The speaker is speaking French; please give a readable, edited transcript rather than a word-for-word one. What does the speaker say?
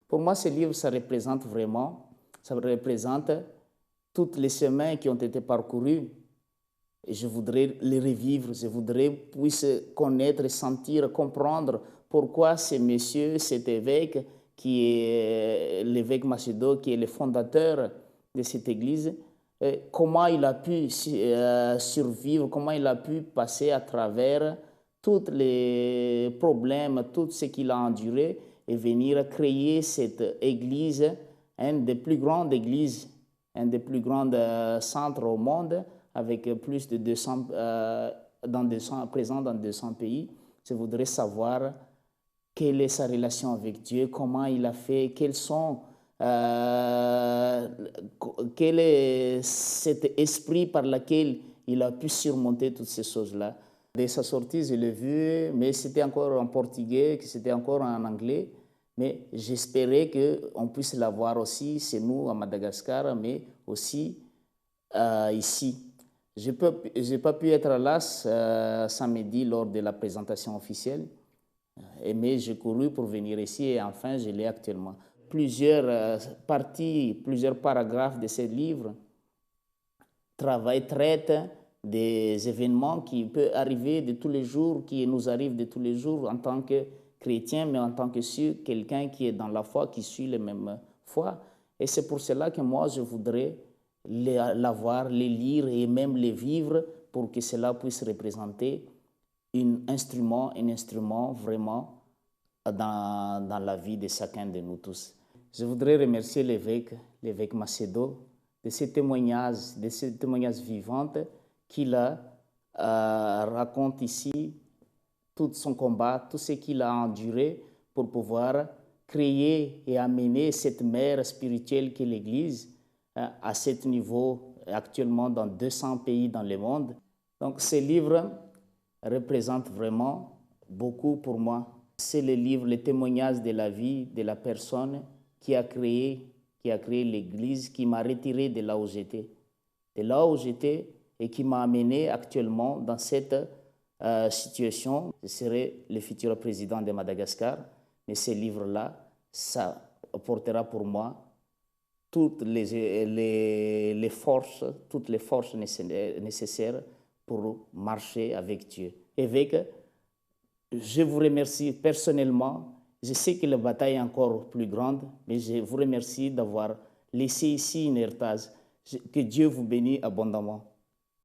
Pour moi, ce livre, ça représente vraiment, ça représente tous les chemins qui ont été parcourus. Et je voudrais les revivre, je voudrais puisse connaître, sentir, comprendre pourquoi ce monsieur, cet évêque, qui est l'évêque Macedo, qui est le fondateur de cette église, comment il a pu survivre, comment il a pu passer à travers tous les problèmes, tout ce qu'il a enduré et venir créer cette église, une des plus grandes églises, un des plus grands centres au monde, avec plus de 200, présents dans 200 pays. Je voudrais savoir quelle est sa relation avec Dieu, comment il a fait, quel est cet esprit par lequel il a pu surmonter toutes ces choses-là. Dès sa sortie, je l'ai vu, mais c'était encore en portugais, c'était encore en anglais. Mais j'espérais qu'on puisse l'avoir aussi chez nous à Madagascar, mais aussi ici. Je n'ai pas pu être là samedi lors de la présentation officielle, mais j'ai couru pour venir ici et enfin je l'ai actuellement. Plusieurs parties, plusieurs paragraphes de ce livre traitent des événements qui peuvent arriver de tous les jours, qui nous arrivent de tous les jours en tant que chrétien, mais en tant que quelqu'un qui est dans la foi, qui suit la même foi. Et c'est pour cela que moi, je voudrais l'avoir, les lire et même les vivre pour que cela puisse représenter un instrument vraiment dans la vie de chacun de nous tous. Je voudrais remercier l'évêque Macedo, de ces témoignages vivants qu'il raconte ici, tout son combat, tout ce qu'il a enduré pour pouvoir créer et amener cette mère spirituelle qu'est l'Église à ce niveau actuellement dans 200 pays dans le monde. Donc ce livre représente vraiment beaucoup pour moi. C'est le livre, le témoignage de la vie de la personne qui a créé l'Église, qui m'a retiré de là où j'étais. De là où j'étais et qui m'a amené actuellement dans cette situation. Je serai le futur président de Madagascar, mais ce livre-là, ça apportera pour moi toutes les forces nécessaires pour marcher avec Dieu. Évêque, je vous remercie personnellement. Je sais que la bataille est encore plus grande, mais je vous remercie d'avoir laissé ici une héritage. Que Dieu vous bénisse abondamment.